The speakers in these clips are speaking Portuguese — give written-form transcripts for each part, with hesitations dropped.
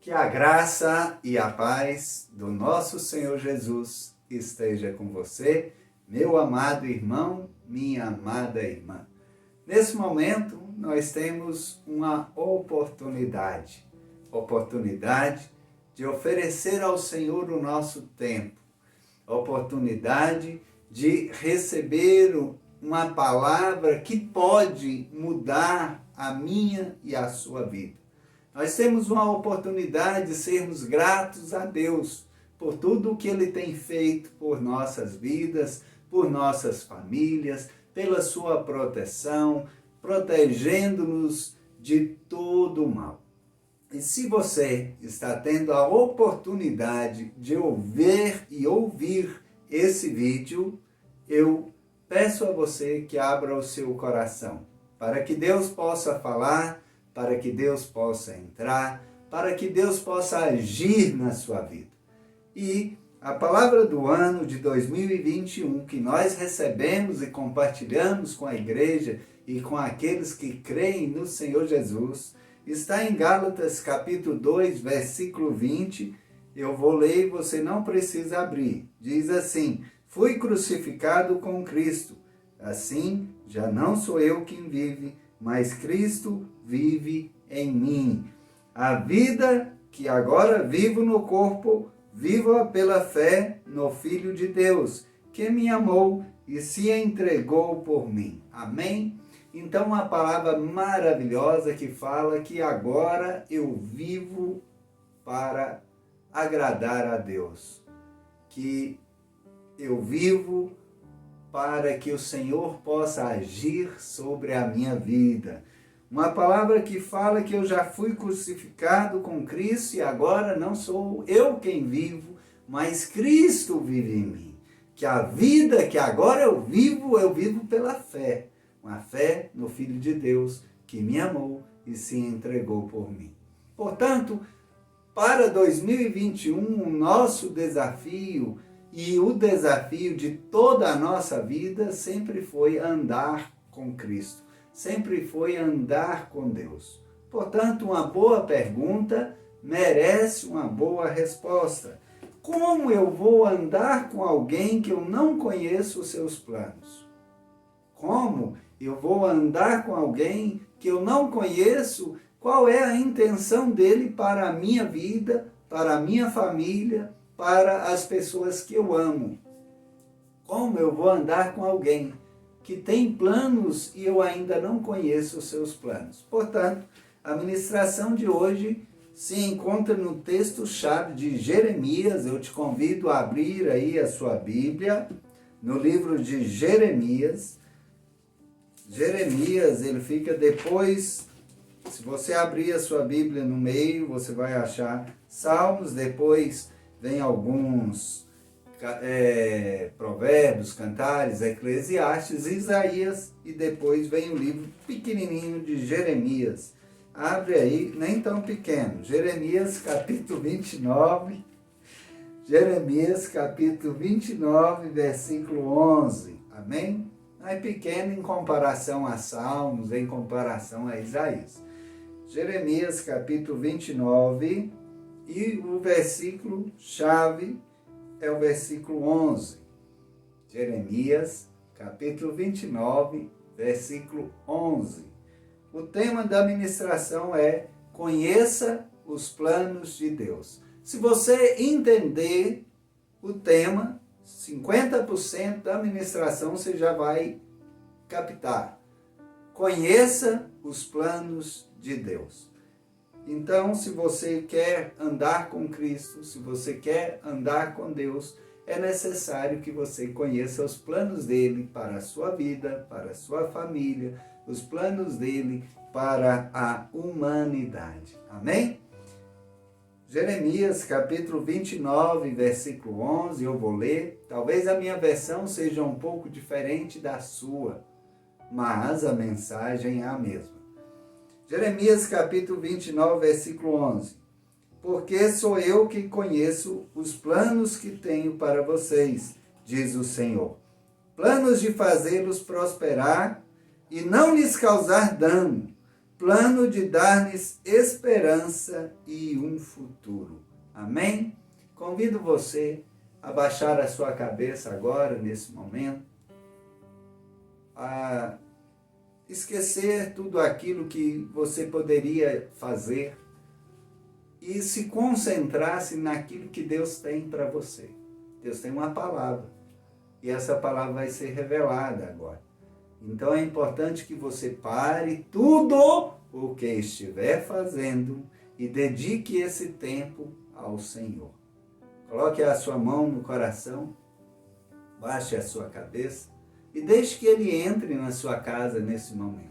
Que a graça e a paz do nosso Senhor Jesus esteja com você, meu amado irmão, minha amada irmã. Nesse momento, nós temos uma oportunidade de oferecer ao Senhor o nosso tempo, oportunidade de receber uma palavra que pode mudar a minha e a sua vida. Nós temos uma oportunidade de sermos gratos a Deus por tudo o que Ele tem feito por nossas vidas, por nossas famílias, pela sua proteção, protegendo-nos de todo o mal. E se você está tendo a oportunidade de ouvir esse vídeo, eu peço a você que abra o seu coração, para que Deus possa falar, para que Deus possa entrar, para que Deus possa agir na sua vida. E a palavra do ano de 2021 que nós recebemos e compartilhamos com a igreja e com aqueles que creem no Senhor Jesus, está em Gálatas capítulo 2, versículo 20. Eu vou ler e você não precisa abrir. Diz assim: fui crucificado com Cristo. Assim, já não sou eu quem vive, mas Cristo vive em mim. A vida que agora vivo no corpo, vivo-a pela fé no Filho de Deus, que me amou e se entregou por mim. Amém? Então, uma palavra maravilhosa que fala que agora eu vivo para agradar a Deus. Que eu vivo para que o Senhor possa agir sobre a minha vida. Uma palavra que fala que eu já fui crucificado com Cristo e agora não sou eu quem vivo, mas Cristo vive em mim. Que a vida que agora eu vivo pela fé. Uma fé no Filho de Deus que me amou e se entregou por mim. Portanto, para 2021, o nosso desafio e o desafio de toda a nossa vida sempre foi andar com Cristo, sempre foi andar com Deus. Portanto, uma boa pergunta merece uma boa resposta. Como eu vou andar com alguém que eu não conheço os seus planos? Como eu vou andar com alguém que eu não conheço qual é a intenção dele para a minha vida, para a minha família, para as pessoas que eu amo? Como eu vou andar com alguém que tem planos e eu ainda não conheço os seus planos? Portanto, a ministração de hoje se encontra no texto-chave de Jeremias. Eu te convido a abrir aí a sua Bíblia, no livro de Jeremias. Jeremias, ele fica depois, se você abrir a sua Bíblia no meio, você vai achar Salmos, depois vem alguns Provérbios, Cantares, Eclesiastes, Isaías, e depois vem o livro pequenininho de Jeremias. Abre aí, nem tão pequeno, Jeremias capítulo 29, Jeremias capítulo 29, versículo 11, amém? Não é pequeno em comparação a Salmos, em comparação a Isaías. Jeremias capítulo 29, e o versículo chave é o versículo 11. Jeremias, capítulo 29, versículo 11. O tema da ministração é: conheça os planos de Deus. Se você entender o tema, 50% da ministração você já vai captar. Conheça os planos de Deus. Então, se você quer andar com Cristo, se você quer andar com Deus, é necessário que você conheça os planos dele para a sua vida, para a sua família, os planos dele para a humanidade. Amém? Jeremias capítulo 29, versículo 11, eu vou ler. Talvez a minha versão seja um pouco diferente da sua, mas a mensagem é a mesma. Jeremias capítulo 29, versículo 11. Porque sou eu que conheço os planos que tenho para vocês, diz o Senhor. Planos de fazê-los prosperar e não lhes causar dano. plano de dar-lhes esperança e um futuro. Amém? Convido você a baixar a sua cabeça agora, nesse momento, a esquecer tudo aquilo que você poderia fazer e se concentrasse naquilo que Deus tem para você. Deus tem uma palavra e essa palavra vai ser revelada agora. Então é importante que você pare tudo o que estiver fazendo e dedique esse tempo ao Senhor. Coloque a sua mão no coração, baixe a sua cabeça e deixe que Ele entre na sua casa nesse momento.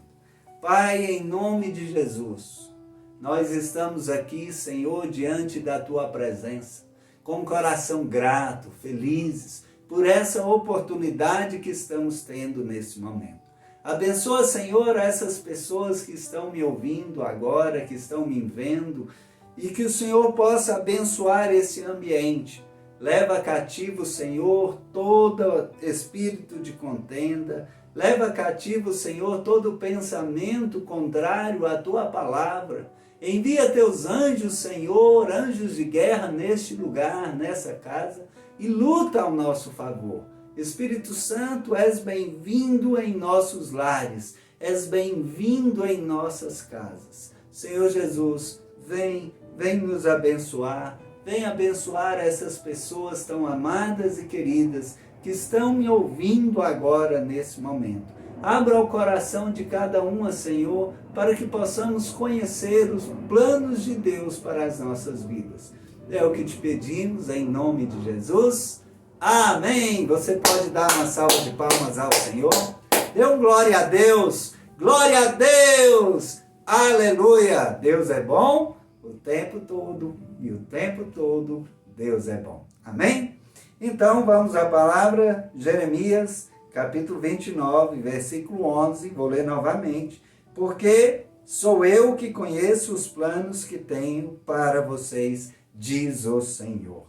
Pai, em nome de Jesus, nós estamos aqui, Senhor, diante da Tua presença, com o coração grato, felizes, por essa oportunidade que estamos tendo nesse momento. Abençoa, Senhor, essas pessoas que estão me ouvindo agora, que estão me vendo, e que o Senhor possa abençoar esse ambiente. Leva cativo, Senhor, todo espírito de contenda. Leva cativo, Senhor, todo pensamento contrário à Tua palavra. Envia Teus anjos, Senhor, anjos de guerra neste lugar, nessa casa, e luta ao nosso favor. Espírito Santo, és bem-vindo em nossos lares, és bem-vindo em nossas casas. Senhor Jesus, vem nos abençoar, vem abençoar essas pessoas tão amadas e queridas que estão me ouvindo agora nesse momento. Abra o coração de cada uma, Senhor, para que possamos conhecer os planos de Deus para as nossas vidas. É o que te pedimos em nome de Jesus. Amém! Você pode dar uma salva de palmas ao Senhor? Dê um glória a Deus! Glória a Deus! Aleluia! Deus é bom o tempo todo e o tempo todo Deus é bom. Amém? Então vamos à palavra Jeremias, capítulo 29, versículo 11. Vou ler novamente. Porque sou eu que conheço os planos que tenho para vocês, diz o Senhor.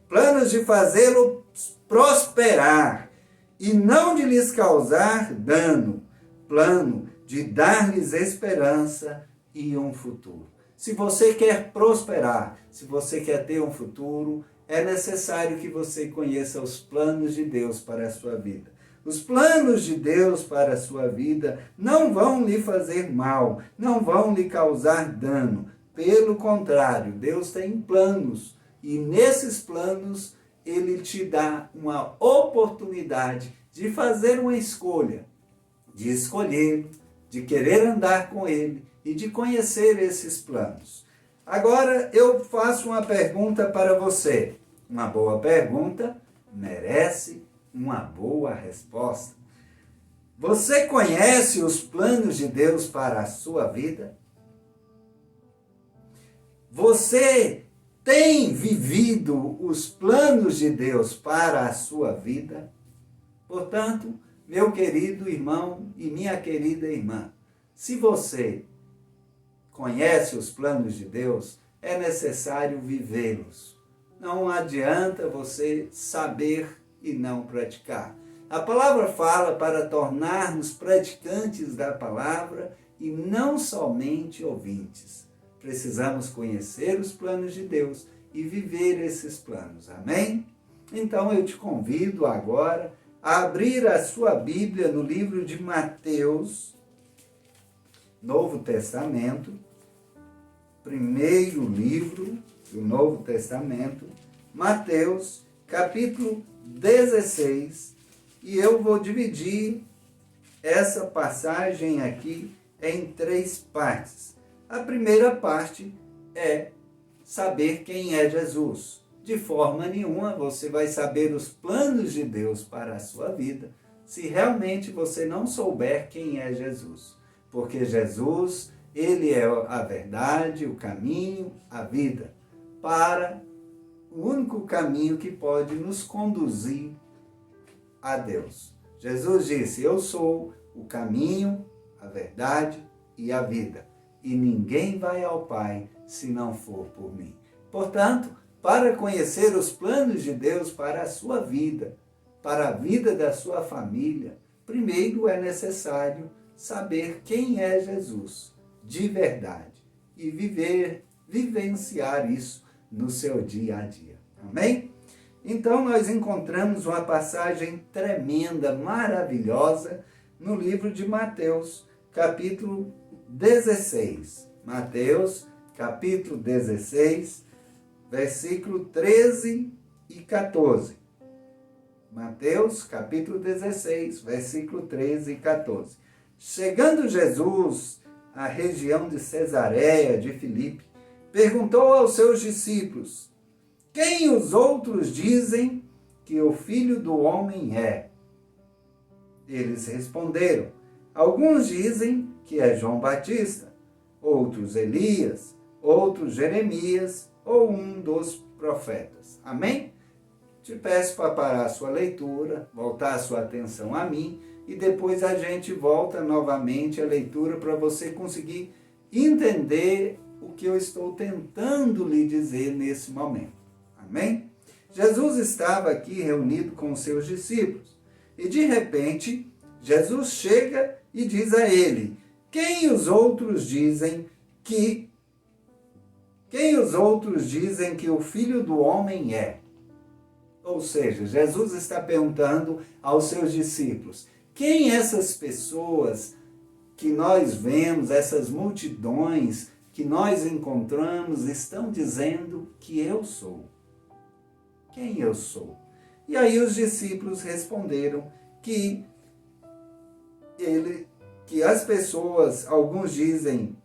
Planos de fazê-lo prosperar e não de lhes causar dano. Plano de dar-lhes esperança e um futuro. Se você quer prosperar, se você quer ter um futuro, é necessário que você conheça os planos de Deus para a sua vida. Os planos de Deus para a sua vida não vão lhe fazer mal, não vão lhe causar dano. Pelo contrário, Deus tem planos. E nesses planos, Ele te dá uma oportunidade de fazer uma escolha, de escolhê-lo, de querer andar com Ele e de conhecer esses planos. Agora, eu faço uma pergunta para você. Uma boa pergunta merece uma boa resposta. Você conhece os planos de Deus para a sua vida? Você tem vivido os planos de Deus para a sua vida? Portanto, meu querido irmão e minha querida irmã, se você conhece os planos de Deus, é necessário vivê-los. Não adianta você saber e não praticar. A palavra fala para tornar-nos praticantes da palavra e não somente ouvintes. Precisamos conhecer os planos de Deus e viver esses planos. Amém? Então eu te convido agora a abrir a sua Bíblia no livro de Mateus, Novo Testamento, primeiro livro do Novo Testamento, Mateus, capítulo 16, e eu vou dividir essa passagem aqui em 3 partes. A primeira parte é saber quem é Jesus. De forma nenhuma você vai saber os planos de Deus para a sua vida se realmente você não souber quem é Jesus. Porque Jesus, Ele é a verdade, o caminho, a vida, para o único caminho que pode nos conduzir a Deus. Jesus disse: eu sou o caminho, a verdade e a vida. E ninguém vai ao Pai se não for por mim. Portanto, para conhecer os planos de Deus para a sua vida, para a vida da sua família, primeiro é necessário saber quem é Jesus. de verdade e vivenciar isso no seu dia a dia. Amém? Então nós encontramos uma passagem tremenda, maravilhosa, no livro de Mateus, capítulo 16. Mateus, capítulo 16, versículo 13 e 14. Mateus, capítulo 16, versículo 13 e 14. Chegando Jesus à região de Cesareia de Filipe, perguntou aos seus discípulos: quem os outros dizem que o Filho do Homem é? Eles responderam: alguns dizem que é João Batista, outros Elias, outros Jeremias ou um dos profetas. Amém? Te peço para parar a sua leitura, voltar a sua atenção a mim e depois a gente volta novamente a leitura para você conseguir entender o que eu estou tentando lhe dizer nesse momento. Amém? Jesus estava aqui reunido com os seus discípulos e de repente Jesus chega e diz a ele: quem os outros dizem que o Filho do Homem é? Ou seja, Jesus está perguntando aos seus discípulos: quem essas pessoas que nós vemos, essas multidões que nós encontramos, estão dizendo que eu sou? Quem eu sou? E aí os discípulos responderam que as pessoas, alguns dizem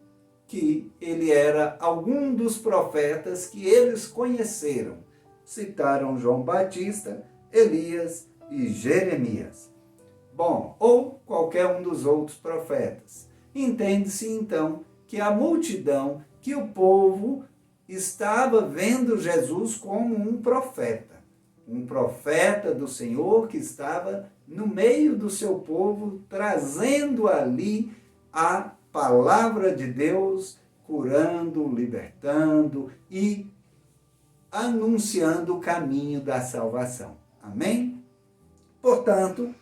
que ele era algum dos profetas que eles conheceram. Citaram João Batista, Elias e Jeremias. Bom, ou qualquer um dos outros profetas. Entende-se então que a multidão, que o povo estava vendo Jesus como um profeta do Senhor que estava no meio do seu povo, trazendo ali a palavra de Deus, curando, libertando e anunciando o caminho da salvação. Amém? Portanto,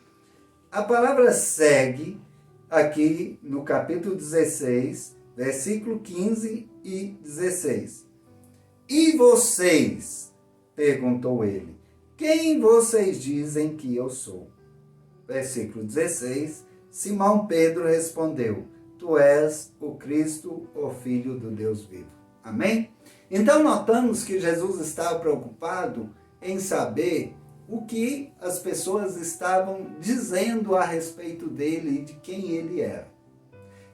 a palavra segue aqui no capítulo 16, versículo 15 e 16. E vocês? Perguntou ele. Quem vocês dizem que eu sou? Versículo 16. Simão Pedro respondeu: tu és o Cristo, o Filho do Deus vivo. Amém? Então notamos que Jesus estava preocupado em saber o que as pessoas estavam dizendo a respeito dele e de quem ele era.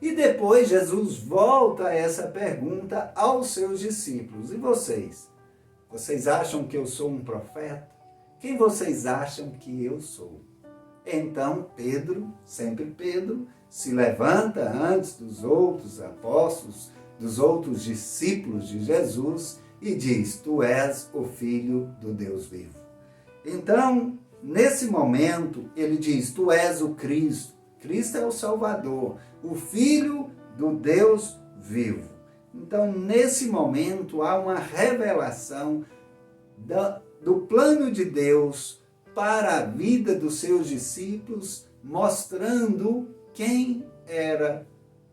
E depois Jesus volta a essa pergunta aos seus discípulos. E vocês? Vocês acham que eu sou um profeta? Quem vocês acham que eu sou? Então Pedro, sempre Pedro, se levanta antes dos outros apóstolos, dos outros discípulos de Jesus e diz: tu és o Filho do Deus vivo. Então, nesse momento, ele diz: tu és o Cristo. Cristo é o Salvador, o Filho do Deus vivo. Então, nesse momento, há uma revelação do plano de Deus para a vida dos seus discípulos, mostrando quem era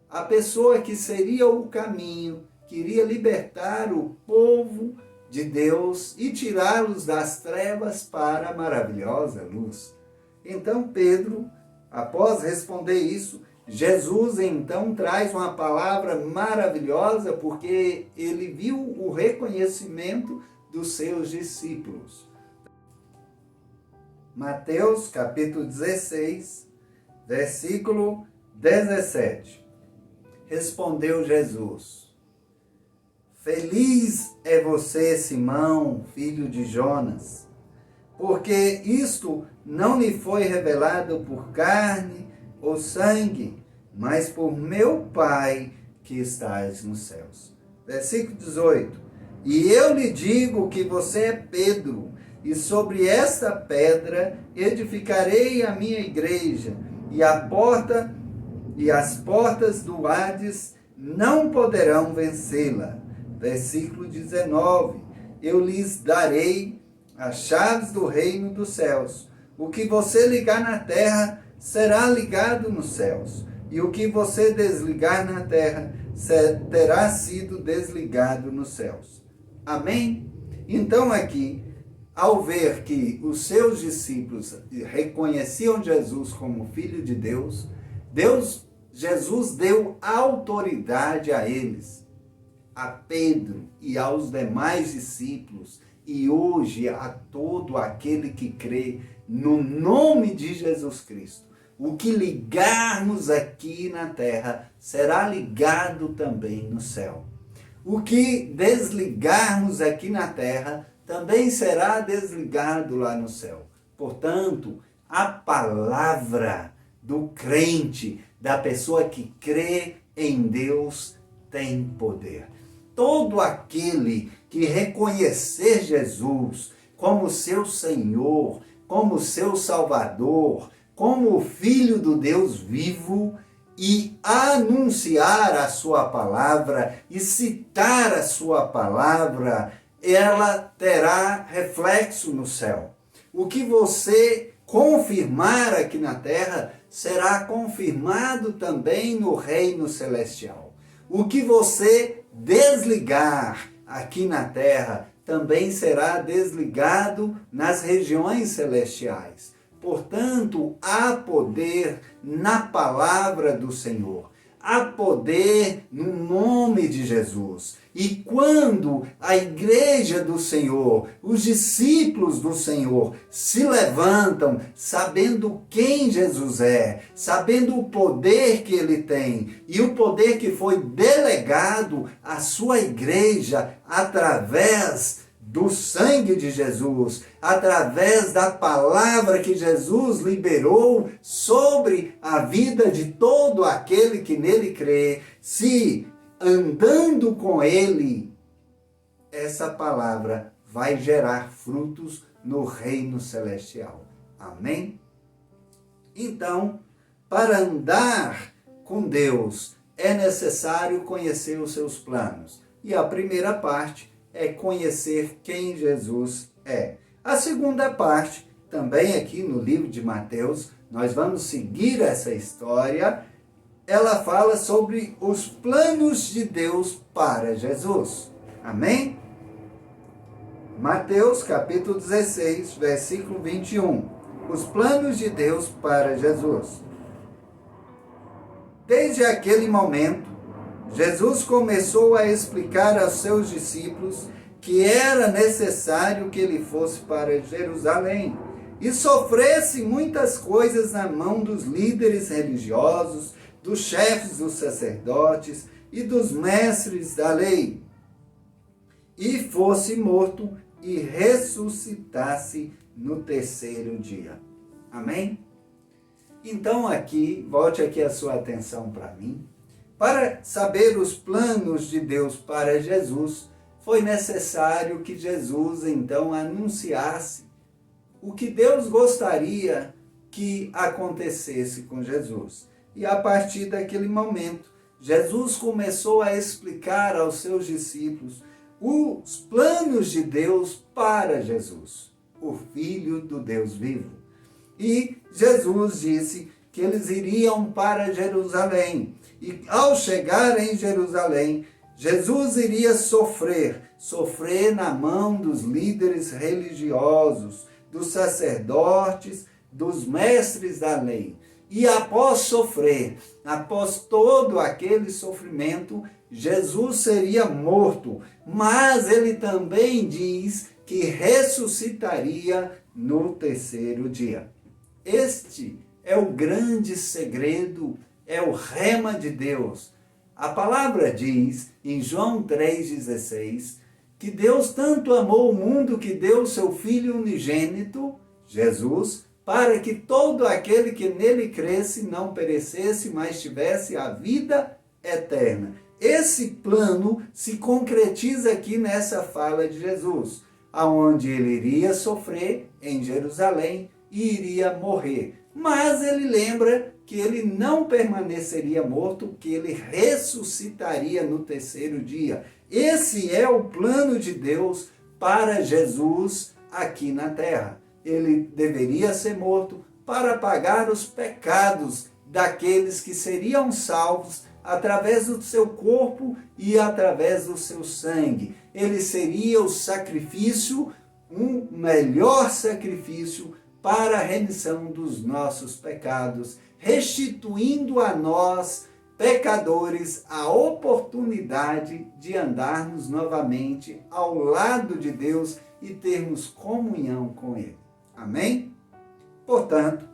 a pessoa que seria o caminho, que iria libertar o povo de Deus e tirá-los das trevas para a maravilhosa luz. Então Pedro, após responder isso, Jesus então traz uma palavra maravilhosa, porque ele viu o reconhecimento dos seus discípulos. Mateus capítulo 16, versículo 17. Respondeu Jesus: feliz é você, Simão, filho de Jonas, porque isto não lhe foi revelado por carne ou sangue, mas por meu Pai que estás nos céus. Versículo 18. E eu lhe digo que você é Pedro, e sobre esta pedra edificarei a minha igreja, e as portas do Hades não poderão vencê-la. Versículo 19. Eu lhes darei as chaves do reino dos céus. O que você ligar na terra será ligado nos céus, e o que você desligar na terra terá sido desligado nos céus. Amém? Então aqui, ao ver que os seus discípulos reconheciam Jesus como Filho de Deus, Jesus deu autoridade a eles, a Pedro e aos demais discípulos, e hoje a todo aquele que crê no nome de Jesus Cristo. O que ligarmos aqui na terra será ligado também no céu. O que desligarmos aqui na terra também será desligado lá no céu. Portanto, a palavra do crente, da pessoa que crê em Deus, tem poder. Todo aquele que reconhecer Jesus como seu Senhor, como seu Salvador, como o Filho do Deus vivo, e anunciar a sua palavra e citar a sua palavra, ela terá reflexo no céu. O que você confirmar aqui na terra será confirmado também no reino celestial. O que você desligar aqui na terra também será desligado nas regiões celestiais. Portanto, há poder na palavra do Senhor, há poder no nome de Jesus. E quando a igreja do Senhor, os discípulos do Senhor se levantam, sabendo quem Jesus é, sabendo o poder que ele tem e o poder que foi delegado à sua igreja através do sangue de Jesus, através da palavra que Jesus liberou sobre a vida de todo aquele que nele crê, se andando com ele, essa palavra vai gerar frutos no reino celestial. Amém? Então, para andar com Deus, é necessário conhecer os seus planos. E a primeira parte é conhecer quem Jesus é. A segunda parte, também aqui no livro de Mateus, nós vamos seguir essa história. Ela fala sobre os planos de Deus para Jesus. Amém? Mateus capítulo 16, versículo 21. Os planos de Deus para Jesus. Desde aquele momento, Jesus começou a explicar aos seus discípulos que era necessário que ele fosse para Jerusalém e sofresse muitas coisas na mão dos líderes religiosos, dos chefes dos sacerdotes e dos mestres da lei, e fosse morto e ressuscitasse no terceiro dia. Amém? Então volte aqui a sua atenção para mim. Para saber os planos de Deus para Jesus, foi necessário que Jesus então anunciasse o que Deus gostaria que acontecesse com Jesus. E a partir daquele momento, Jesus começou a explicar aos seus discípulos os planos de Deus para Jesus, o Filho do Deus vivo. E Jesus disse que eles iriam para Jerusalém. E ao chegar em Jerusalém, Jesus iria sofrer na mão dos líderes religiosos, dos sacerdotes, dos mestres da lei. E após sofrer, após todo aquele sofrimento, Jesus seria morto. Mas ele também diz que ressuscitaria no terceiro dia. Este é o grande segredo, é o rema de Deus. A palavra diz, em João 3,16, que Deus tanto amou o mundo que deu seu Filho unigênito, Jesus, para que todo aquele que nele cresce não perecesse, mas tivesse a vida eterna. Esse plano se concretiza aqui nessa fala de Jesus, aonde ele iria sofrer em Jerusalém e iria morrer. Mas ele lembra que ele não permaneceria morto, que ele ressuscitaria no terceiro dia. Esse é o plano de Deus para Jesus aqui na terra. Ele deveria ser morto para pagar os pecados daqueles que seriam salvos através do seu corpo e através do seu sangue. Ele seria o sacrifício, um melhor sacrifício para a remissão dos nossos pecados, restituindo a nós, pecadores, a oportunidade de andarmos novamente ao lado de Deus e termos comunhão com Ele. Amém? Portanto,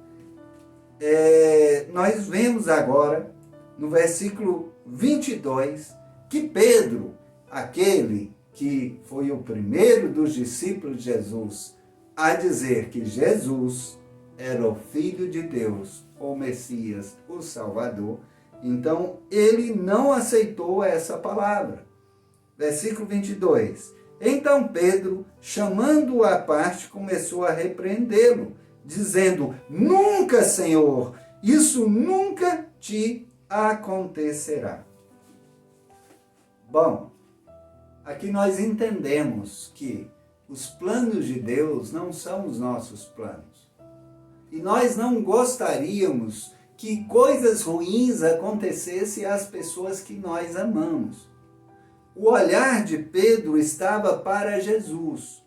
nós vemos agora, no versículo 22, que Pedro, aquele que foi o primeiro dos discípulos de Jesus a dizer que Jesus era o Filho de Deus, o Messias, o Salvador, então ele não aceitou essa palavra. Versículo 22. Então Pedro, chamando-o à parte, começou a repreendê-lo, dizendo: nunca, Senhor, isso nunca te acontecerá. Bom, aqui nós entendemos que os planos de Deus não são os nossos planos. E nós não gostaríamos que coisas ruins acontecessem às pessoas que nós amamos. O olhar de Pedro estava para Jesus.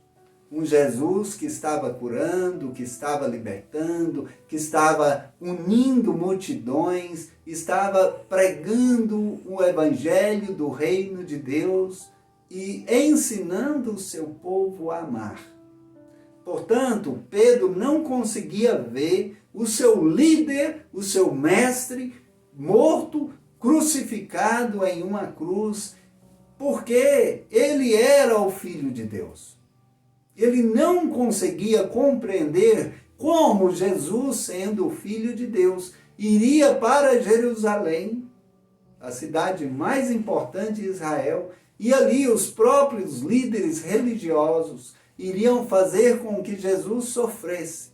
Um Jesus que estava curando, que estava libertando, que estava unindo multidões, estava pregando o evangelho do reino de Deus e ensinando o seu povo a amar. Portanto, Pedro não conseguia ver o seu líder, o seu mestre, morto, crucificado em uma cruz, porque ele era o Filho de Deus. Ele não conseguia compreender como Jesus, sendo o Filho de Deus, iria para Jerusalém, a cidade mais importante de Israel, e ali os próprios líderes religiosos iriam fazer com que Jesus sofresse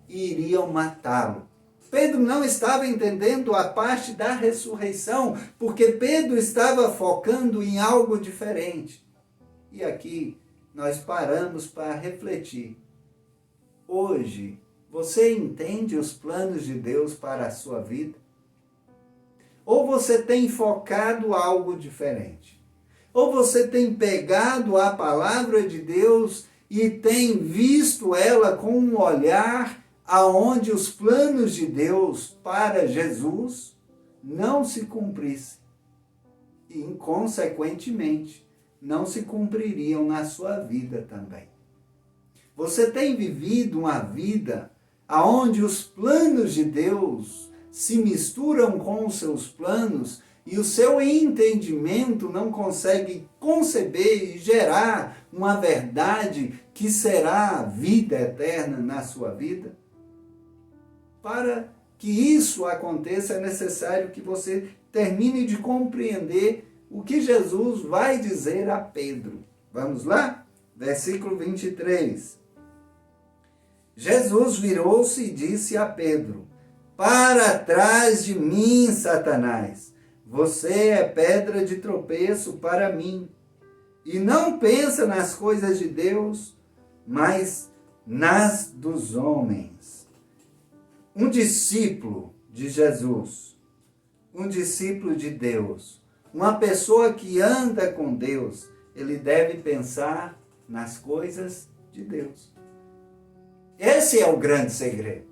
e iriam matá-lo. Pedro não estava entendendo a parte da ressurreição, porque Pedro estava focando em algo diferente. E aqui nós paramos para refletir. Hoje, você entende os planos de Deus para a sua vida? Ou você tem focado algo diferente? Ou você tem pegado a palavra de Deus e tem visto ela com um olhar aonde os planos de Deus para Jesus não se cumprissem e, consequentemente, não se cumpririam na sua vida também. Você tem vivido uma vida aonde os planos de Deus se misturam com os seus planos e o seu entendimento não consegue conceber e gerar uma verdade que será a vida eterna na sua vida? Para que isso aconteça, é necessário que você termine de compreender o que Jesus vai dizer a Pedro. Vamos lá? Versículo 23. Jesus virou-se e disse a Pedro: para trás de mim, Satanás, você é pedra de tropeço para mim, e não pensa nas coisas de Deus, mas nas dos homens. Um discípulo de Jesus, um discípulo de Deus, uma pessoa que anda com Deus, ele deve pensar nas coisas de Deus. Esse é o grande segredo.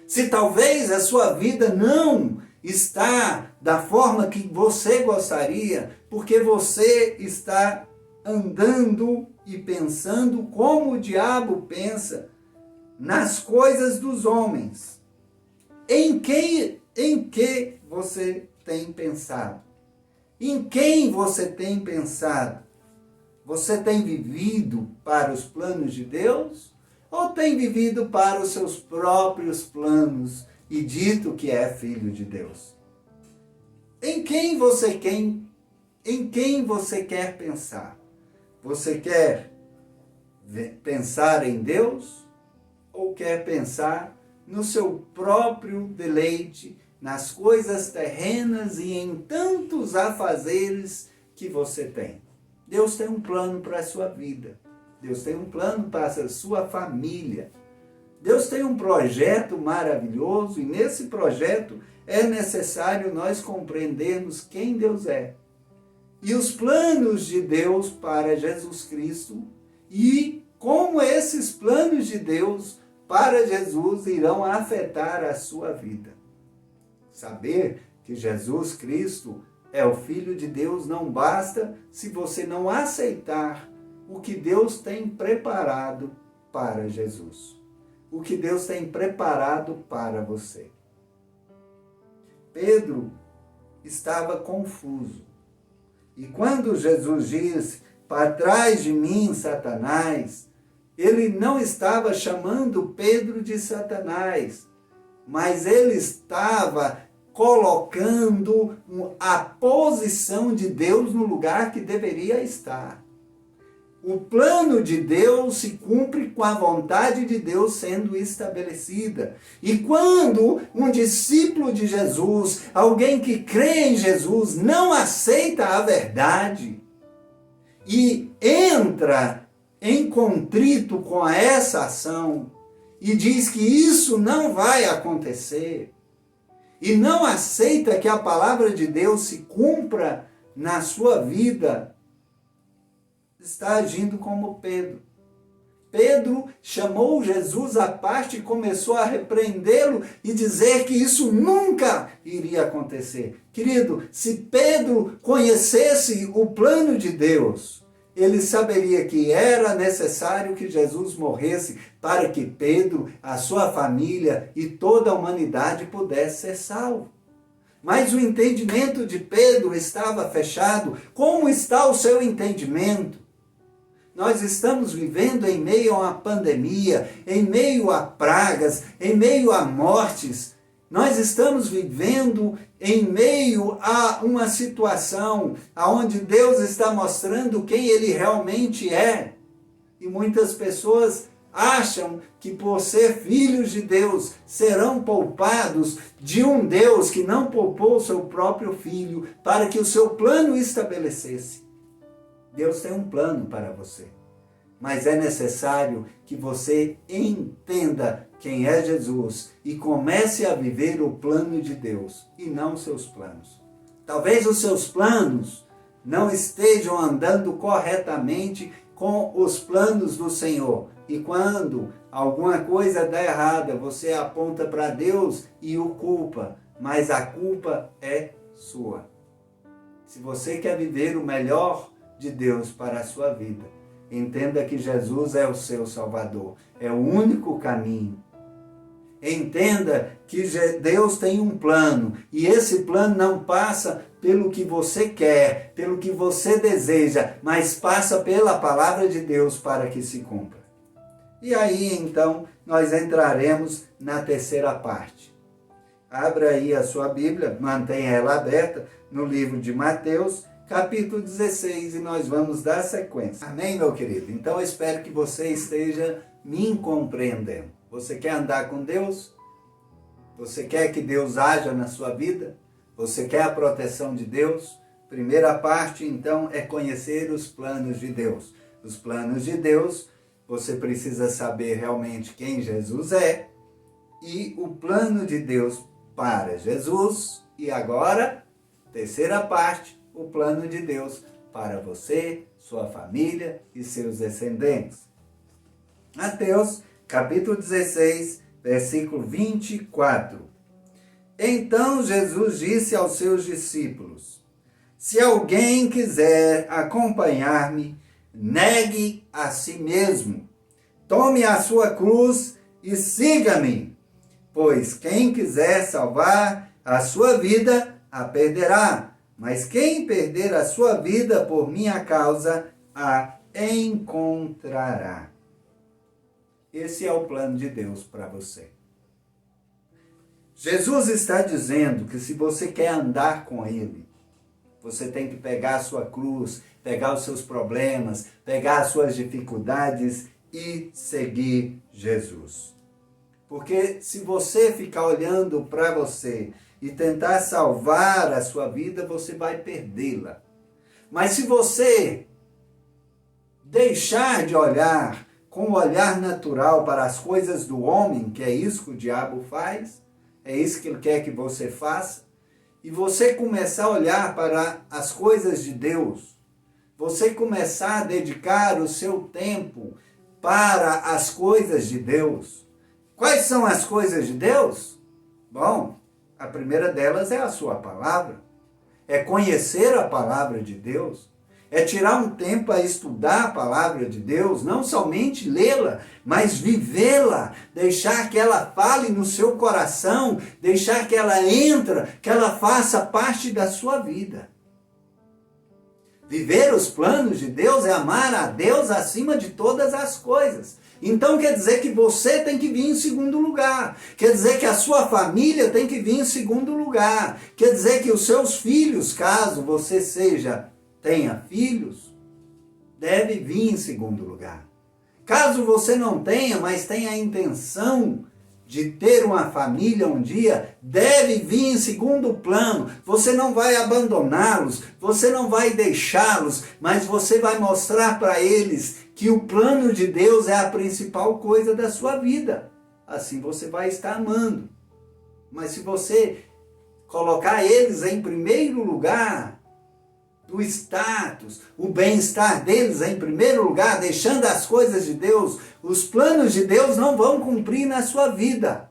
Se talvez a sua vida não está da forma que você gostaria, porque você está andando e pensando como o diabo pensa nas coisas dos homens. Em que você tem pensado? Em quem você tem pensado? Você tem vivido para os planos de Deus? Ou tem vivido para os seus próprios planos e dito que é filho de Deus? Em quem você quer pensar? Você quer pensar em Deus? Ou quer pensar no seu próprio deleite, nas coisas terrenas e em tantos afazeres que você tem? Deus tem um plano para a sua vida. Deus tem um plano para a sua família. Deus tem um projeto maravilhoso e nesse projeto é necessário nós compreendermos quem Deus é e os planos de Deus para Jesus Cristo e como esses planos de Deus para Jesus irão afetar a sua vida. Saber que Jesus Cristo é o Filho de Deus não basta se você não aceitar o que Deus tem preparado para Jesus. O que Deus tem preparado para você. Pedro estava confuso. E quando Jesus disse, para trás de mim, Satanás, ele não estava chamando Pedro de Satanás, mas ele estava colocando a posição de Deus no lugar que deveria estar. O plano de Deus se cumpre com a vontade de Deus sendo estabelecida. E quando um discípulo de Jesus, alguém que crê em Jesus, não aceita a verdade e entra em contrito com essa ação e diz que isso não vai acontecer e não aceita que a palavra de Deus se cumpra na sua vida, está agindo como Pedro. Pedro chamou Jesus à parte e começou a repreendê-lo e dizer que isso nunca iria acontecer. Querido, se Pedro conhecesse o plano de Deus, ele saberia que era necessário que Jesus morresse para que Pedro, a sua família e toda a humanidade pudesse ser salvo. Mas o entendimento de Pedro estava fechado. Como está o seu entendimento? Nós estamos vivendo em meio a uma pandemia, em meio a pragas, em meio a mortes. Nós estamos vivendo em meio a uma situação onde Deus está mostrando quem Ele realmente é. E muitas pessoas acham que por ser filhos de Deus serão poupados de um Deus que não poupou o seu próprio filho para que o seu plano estabelecesse. Deus tem um plano para você, mas é necessário que você entenda quem é Jesus e comece a viver o plano de Deus e não seus planos. Talvez os seus planos não estejam andando corretamente com os planos do Senhor. E quando alguma coisa dá errada, você aponta para Deus e o culpa, mas a culpa é sua. Se você quer viver o melhor de Deus para a sua vida, entenda que Jesus é o seu Salvador, é o único caminho. Entenda que Deus tem um plano e esse plano não passa pelo que você quer, pelo que você deseja, mas passa pela palavra de Deus para que se cumpra. E aí então nós entraremos na terceira parte. Abra aí a sua Bíblia, mantenha ela aberta no livro de Mateus, capítulo 16, e nós vamos dar sequência. Amém, meu querido? Então eu espero que você esteja me compreendendo. Você quer andar com Deus? Você quer que Deus haja na sua vida? Você quer a proteção de Deus? Primeira parte, então, é conhecer os planos de Deus. Os planos de Deus, você precisa saber realmente quem Jesus é e o plano de Deus para Jesus. E agora, terceira parte, o plano de Deus para você, sua família e seus descendentes. Mateus, capítulo 16, versículo 24. Então Jesus disse aos seus discípulos: se alguém quiser acompanhar-me, negue a si mesmo, tome a sua cruz e siga-me. Pois quem quiser salvar a sua vida, a perderá. Mas quem perder a sua vida por minha causa, a encontrará. Esse é o plano de Deus para você. Jesus está dizendo que se você quer andar com Ele, você tem que pegar a sua cruz, pegar os seus problemas, pegar as suas dificuldades e seguir Jesus. Porque se você ficar olhando para você e tentar salvar a sua vida, você vai perdê-la. Mas se você deixar de olhar com o olhar natural para as coisas do homem, que é isso que o diabo faz, é isso que ele quer que você faça, e você começar a olhar para as coisas de Deus, você começar a dedicar o seu tempo para as coisas de Deus. Quais são as coisas de Deus? Bom, a primeira delas é a sua palavra, é conhecer a palavra de Deus, é tirar um tempo para estudar a palavra de Deus, não somente lê-la, mas vivê-la, deixar que ela fale no seu coração, deixar que ela entre, que ela faça parte da sua vida. Viver os planos de Deus é amar a Deus acima de todas as coisas. Então quer dizer que você tem que vir em segundo lugar. Quer dizer que a sua família tem que vir em segundo lugar. Quer dizer que os seus filhos, caso você tenha filhos, deve vir em segundo lugar. Caso você não tenha, mas tenha a intenção de ter uma família um dia, deve vir em segundo plano. Você não vai abandoná-los, você não vai deixá-los, mas você vai mostrar para eles que o plano de Deus é a principal coisa da sua vida. Assim você vai estar amando. Mas se você colocar eles em primeiro lugar, do status, o bem-estar deles em primeiro lugar, deixando as coisas de Deus, os planos de Deus não vão cumprir na sua vida.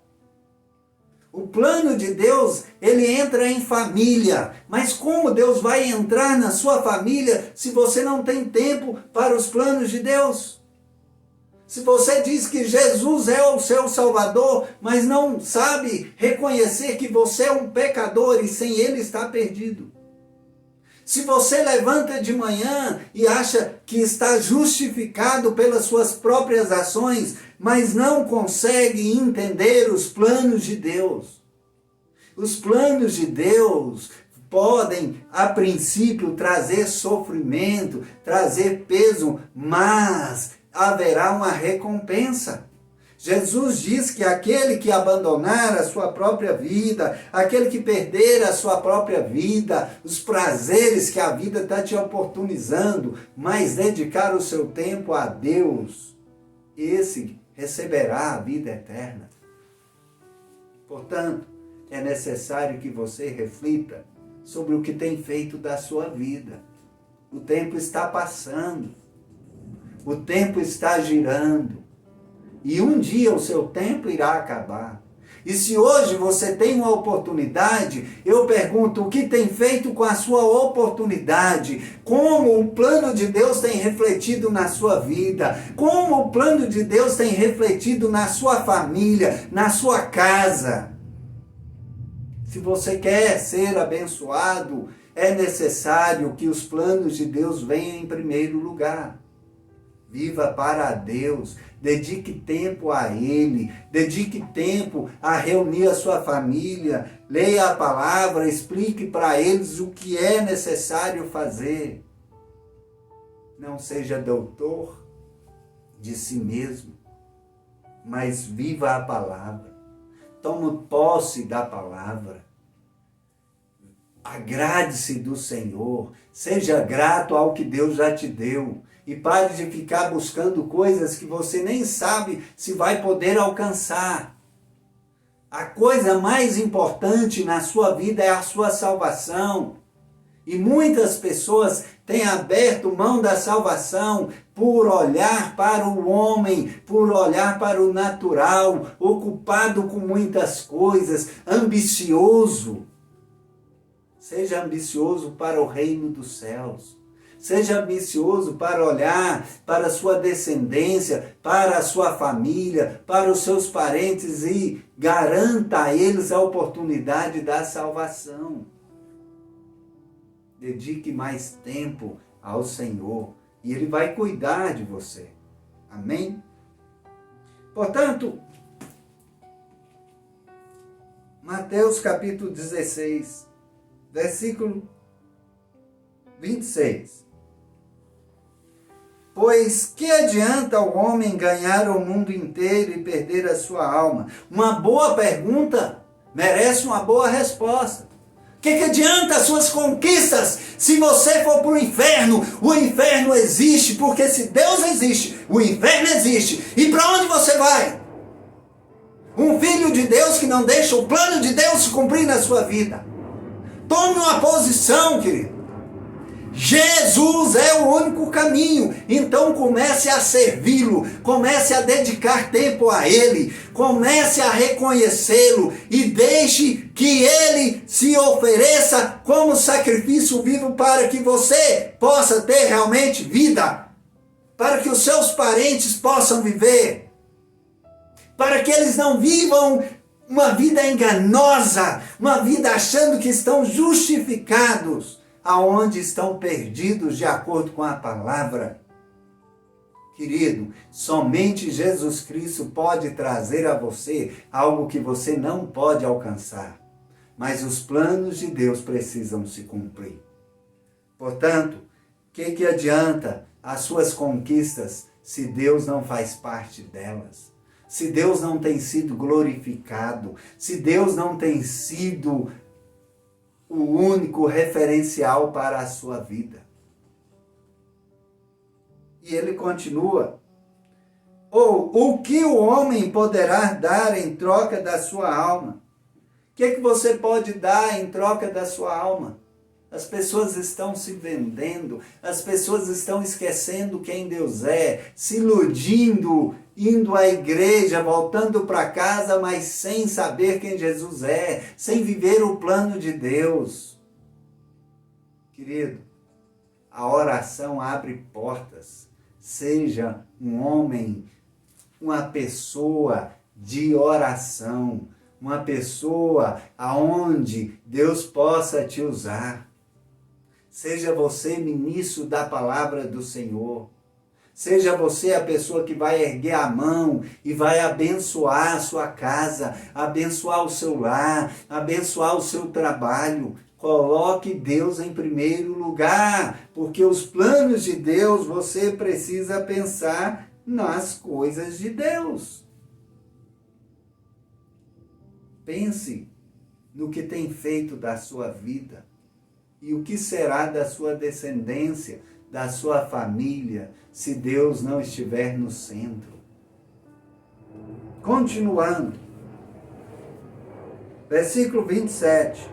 O plano de Deus, ele entra em família. Mas como Deus vai entrar na sua família se você não tem tempo para os planos de Deus? Se você diz que Jesus é o seu Salvador, mas não sabe reconhecer que você é um pecador e sem Ele está perdido. Se você levanta de manhã e acha que está justificado pelas suas próprias ações, mas não consegue entender os planos de Deus. Os planos de Deus podem, a princípio, trazer sofrimento, trazer peso, mas haverá uma recompensa. Jesus diz que aquele que abandonar a sua própria vida, aquele que perder a sua própria vida, os prazeres que a vida está te oportunizando, mas dedicar o seu tempo a Deus, esse receberá a vida eterna. Portanto, é necessário que você reflita sobre o que tem feito da sua vida. O tempo está passando, o tempo está girando. E um dia o seu tempo irá acabar. E se hoje você tem uma oportunidade, eu pergunto, o que tem feito com a sua oportunidade? Como o plano de Deus tem refletido na sua vida? Como o plano de Deus tem refletido na sua família, na sua casa? Se você quer ser abençoado, é necessário que os planos de Deus venham em primeiro lugar. Viva para Deus, dedique tempo a Ele, dedique tempo a reunir a sua família, leia a palavra, explique para eles o que é necessário fazer. Não seja doutor de si mesmo, mas viva a palavra, tome posse da palavra, agrade-se do Senhor, seja grato ao que Deus já te deu. E pare de ficar buscando coisas que você nem sabe se vai poder alcançar. A coisa mais importante na sua vida é a sua salvação. E muitas pessoas têm aberto mão da salvação por olhar para o homem, por olhar para o natural, ocupado com muitas coisas, ambicioso. Seja ambicioso para o reino dos céus. Seja ambicioso para olhar para a sua descendência, para a sua família, para os seus parentes e garanta a eles a oportunidade da salvação. Dedique mais tempo ao Senhor e Ele vai cuidar de você. Amém? Portanto, Mateus capítulo 16, versículo 26. Pois que adianta o homem ganhar o mundo inteiro e perder a sua alma? Uma boa pergunta merece uma boa resposta. O que adianta as suas conquistas se você for para o inferno? O inferno existe, porque se Deus existe, o inferno existe. E para onde você vai? Um filho de Deus que não deixa o plano de Deus se cumprir na sua vida. Tome uma posição, querido. Jesus é o único caminho, então comece a servi-lo, comece a dedicar tempo a Ele, comece a reconhecê-lo e deixe que Ele se ofereça como sacrifício vivo para que você possa ter realmente vida, para que os seus parentes possam viver, para que eles não vivam uma vida enganosa, uma vida achando que estão justificados, aonde estão perdidos de acordo com a palavra. Querido, somente Jesus Cristo pode trazer a você algo que você não pode alcançar. Mas os planos de Deus precisam se cumprir. Portanto, o que adianta as suas conquistas se Deus não faz parte delas? Se Deus não tem sido glorificado, se Deus não tem sido o único referencial para a sua vida. E ele continua. Ou o que o homem poderá dar em troca da sua alma? O que você pode dar em troca da sua alma? As pessoas estão se vendendo, as pessoas estão esquecendo quem Deus é, se iludindo, indo à igreja, voltando para casa, mas sem saber quem Jesus é, sem viver o plano de Deus. Querido, a oração abre portas. Seja um homem, uma pessoa de oração, uma pessoa aonde Deus possa te usar. Seja você ministro da palavra do Senhor. Seja você a pessoa que vai erguer a mão e vai abençoar a sua casa, abençoar o seu lar, abençoar o seu trabalho. Coloque Deus em primeiro lugar, porque os planos de Deus você precisa pensar nas coisas de Deus. Pense no que tem feito da sua vida e o que será da sua descendência, da sua família, se Deus não estiver no centro. Continuando. Versículo 27.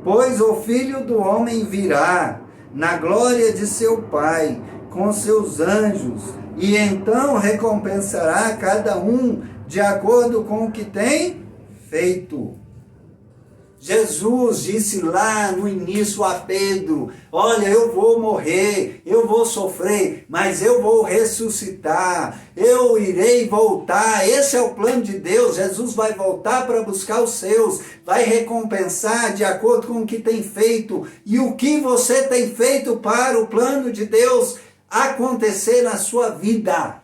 Pois o Filho do Homem virá na glória de seu Pai, com seus anjos, e então recompensará cada um de acordo com o que tem feito. Jesus disse lá no início a Pedro, olha, eu vou morrer, eu vou sofrer, mas eu vou ressuscitar, eu irei voltar, esse é o plano de Deus. Jesus vai voltar para buscar os seus, vai recompensar de acordo com o que tem feito, e o que você tem feito para o plano de Deus acontecer na sua vida.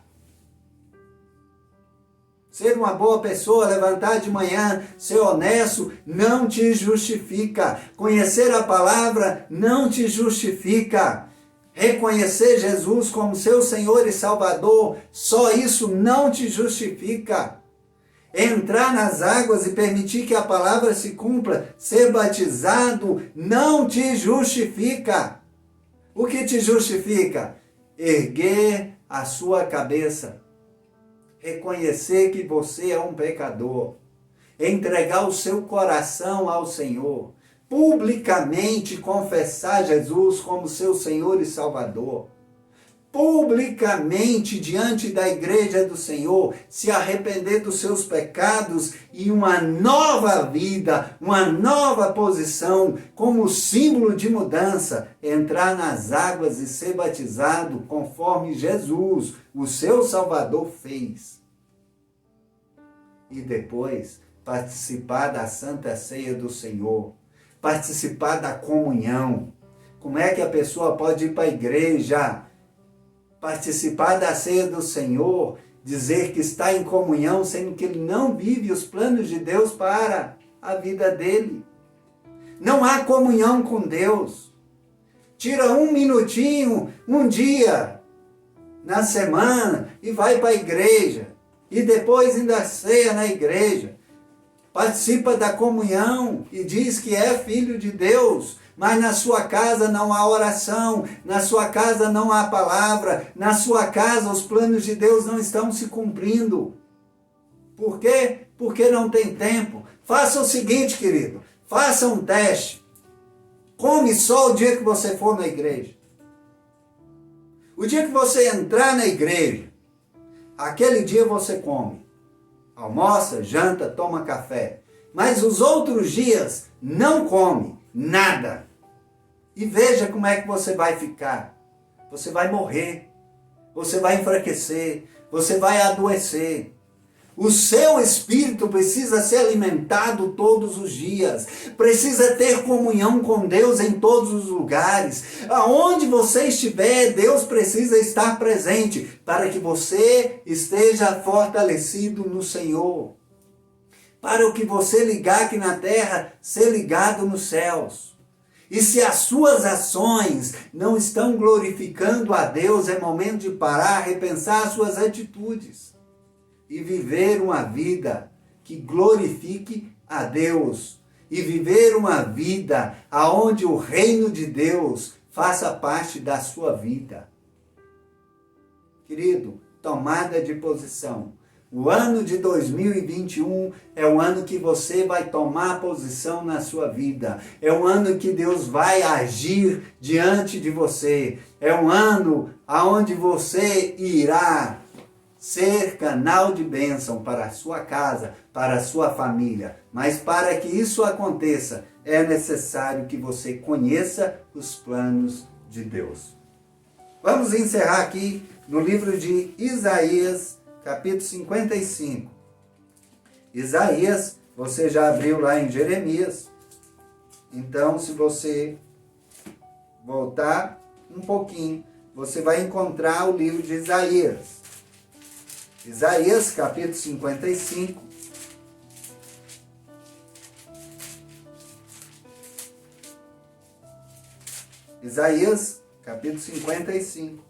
Ser uma boa pessoa, levantar de manhã, ser honesto, não te justifica. Conhecer a palavra não te justifica. Reconhecer Jesus como seu Senhor e Salvador, só isso não te justifica. Entrar nas águas e permitir que a palavra se cumpra, ser batizado, não te justifica. O que te justifica? Erguer a sua cabeça. Reconhecer que você é um pecador, entregar o seu coração ao Senhor, publicamente confessar Jesus como seu Senhor e Salvador, publicamente diante da igreja do Senhor, se arrepender dos seus pecados e uma nova vida, uma nova posição, como símbolo de mudança, entrar nas águas e ser batizado conforme Jesus, o seu Salvador, fez. E depois participar da Santa Ceia do Senhor, participar da comunhão. Como é que a pessoa pode ir para a igreja, participar da ceia do Senhor, dizer que está em comunhão, sendo que ele não vive os planos de Deus para a vida dele? Não há comunhão com Deus. Tira um minutinho, um dia na semana e vai para a igreja. E depois ainda ceia na igreja. participa da comunhão e diz que é filho de Deus, mas na sua casa não há oração, na sua casa não há palavra, na sua casa os planos de Deus não estão se cumprindo. Por quê? Porque não tem tempo. Faça o seguinte, querido, faça um teste. Come só o dia que você for na igreja. O dia que você entrar na igreja, aquele dia você come. Almoça, janta, toma café. Mas os outros dias não come nada. E veja como é que você vai ficar. Você vai morrer. Você vai enfraquecer. Você vai adoecer. O seu espírito precisa ser alimentado todos os dias. Precisa ter comunhão com Deus em todos os lugares. Aonde você estiver, Deus precisa estar presente para que você esteja fortalecido no Senhor. Para o que você ligar aqui na terra, ser ligado nos céus. E se as suas ações não estão glorificando a Deus, é momento de parar, repensar as suas atitudes. E viver uma vida que glorifique a Deus. E viver uma vida onde o reino de Deus faça parte da sua vida. Querido, tomada de posição. O ano de 2021 é o ano que você vai tomar posição na sua vida. É um ano que Deus vai agir diante de você. É um ano onde você irá ser canal de bênção para a sua casa, para a sua família. Mas para que isso aconteça, é necessário que você conheça os planos de Deus. Vamos encerrar aqui no livro de Isaías, capítulo 55. Isaías, você já abriu lá em Jeremias. Então, se você voltar um pouquinho, você vai encontrar o livro de Isaías. Isaías, capítulo 55. Isaías, capítulo 55.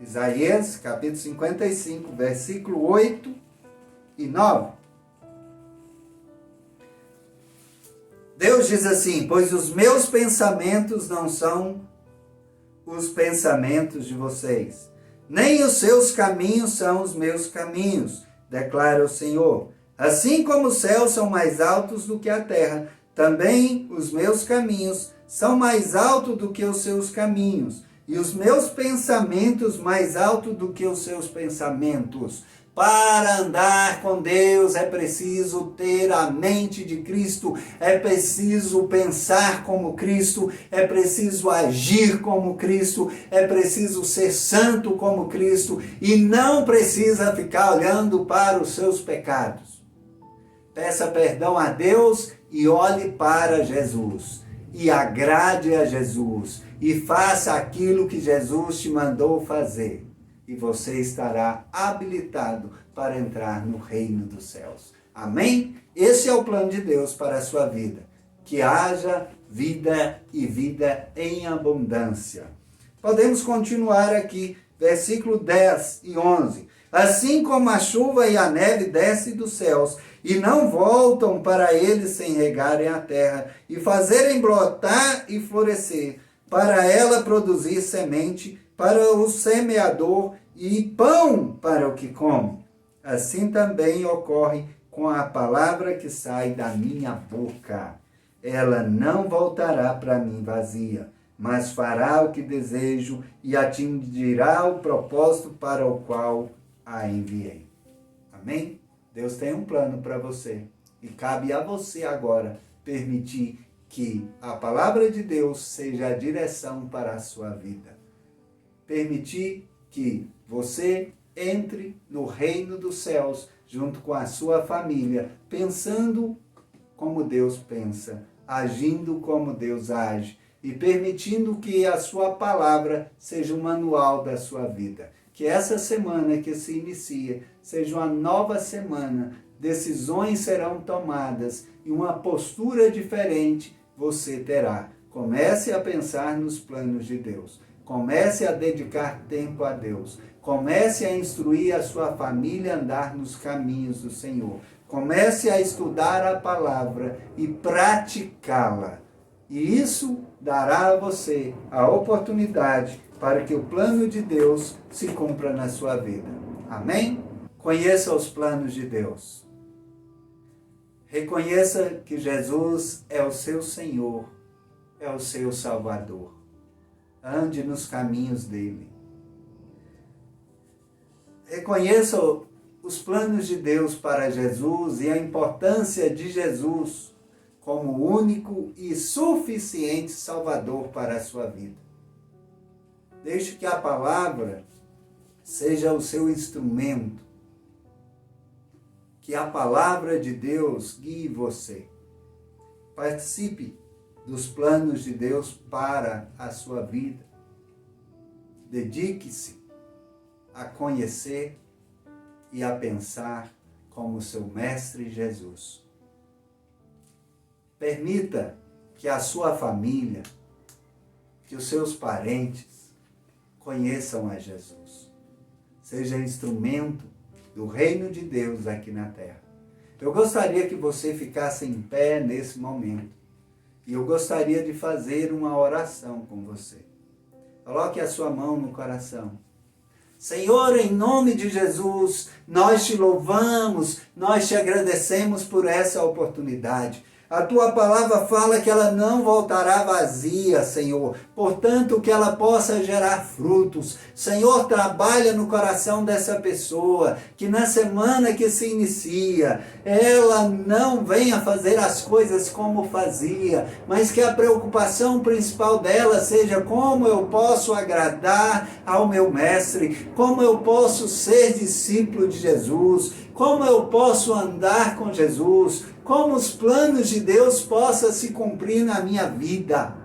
Isaías, capítulo 55, versículo 8 e 9. Deus diz assim: pois os meus pensamentos não são os pensamentos de vocês, nem os seus caminhos são os meus caminhos, declara o Senhor. Assim como os céus são mais altos do que a terra, também os meus caminhos são mais altos do que os seus caminhos, e os meus pensamentos mais altos do que os seus pensamentos. Para andar com Deus é preciso ter a mente de Cristo, é preciso pensar como Cristo, é preciso agir como Cristo, é preciso ser santo como Cristo e não precisa ficar olhando para os seus pecados. Peça perdão a Deus e olhe para Jesus. E agrade a Jesus. E faça aquilo que Jesus te mandou fazer. E você estará habilitado para entrar no reino dos céus. Amém? Esse é o plano de Deus para a sua vida. Que haja vida e vida em abundância. Podemos continuar aqui, versículo 10 e 11. Assim como a chuva e a neve descem dos céus, e não voltam para eles sem regarem a terra, e fazerem brotar e florescer, para ela produzir semente, para o semeador e pão para o que come. Assim também ocorre com a palavra que sai da minha boca. Ela não voltará para mim vazia, mas fará o que desejo e atingirá o propósito para o qual a enviei. Amém? Deus tem um plano para você e cabe a você agora permitir que a palavra de Deus seja a direção para a sua vida. Permitir que você entre no reino dos céus junto com a sua família, pensando como Deus pensa, agindo como Deus age e permitindo que a sua palavra seja o manual da sua vida. Que essa semana que se inicia seja uma nova semana, decisões serão tomadas e uma postura diferente você terá. Comece a pensar nos planos de Deus. Comece a dedicar tempo a Deus. Comece a instruir a sua família a andar nos caminhos do Senhor. Comece a estudar a palavra e praticá-la. E isso dará a você a oportunidade para que o plano de Deus se cumpra na sua vida. Amém? Conheça os planos de Deus. Reconheça que Jesus é o seu Senhor, é o seu Salvador. Ande nos caminhos dele. Reconheça os planos de Deus para Jesus e a importância de Jesus como o único e suficiente Salvador para a sua vida. Deixe que a palavra seja o seu instrumento. Que a palavra de Deus guie você. Participe dos planos de Deus para a sua vida. Dedique-se a conhecer e a pensar como seu Mestre Jesus. Permita que a sua família, que os seus parentes conheçam a Jesus. Seja instrumento do reino de Deus aqui na terra. Eu gostaria que você ficasse em pé nesse momento. E eu gostaria de fazer uma oração com você. Coloque a sua mão no coração. Senhor, em nome de Jesus, nós te louvamos, nós te agradecemos por essa oportunidade. A tua palavra fala que ela não voltará vazia, Senhor. Portanto, que ela possa gerar frutos. Senhor, trabalha no coração dessa pessoa, que na semana que se inicia, ela não venha fazer as coisas como fazia, mas que a preocupação principal dela seja como eu posso agradar ao meu Mestre, como eu posso ser discípulo de Jesus, como eu posso andar com Jesus, como os planos de Deus possam se cumprir na minha vida.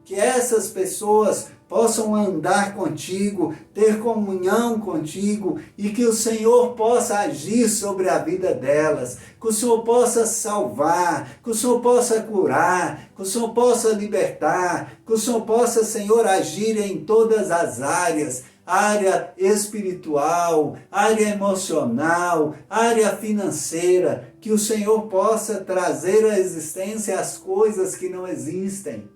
Que essas pessoas possam andar contigo, ter comunhão contigo e que o Senhor possa agir sobre a vida delas, que o Senhor possa salvar, que o Senhor possa curar, que o Senhor possa libertar, que o Senhor possa, Senhor, agir em todas as áreas, área espiritual, área emocional, área financeira, que o Senhor possa trazer à existência as coisas que não existem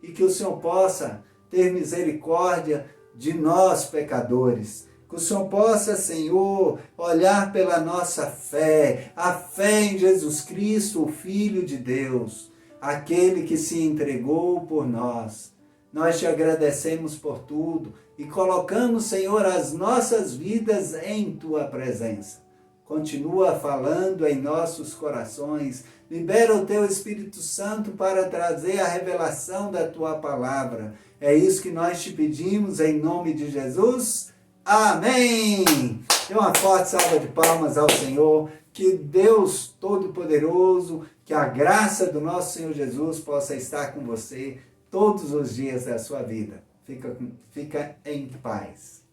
e que o Senhor possa ter misericórdia de nós pecadores. Que o Senhor possa, Senhor, olhar pela nossa fé, a fé em Jesus Cristo, o Filho de Deus, aquele que se entregou por nós. Nós te agradecemos por tudo e colocamos, Senhor, as nossas vidas em Tua presença. Continua falando em nossos corações. Libera o Teu Espírito Santo para trazer a revelação da Tua palavra. É isso que nós te pedimos em nome de Jesus. Amém! Dê uma forte salva de palmas ao Senhor. Que Deus Todo-Poderoso, que a graça do nosso Senhor Jesus possa estar com você todos os dias da sua vida. Fica em paz.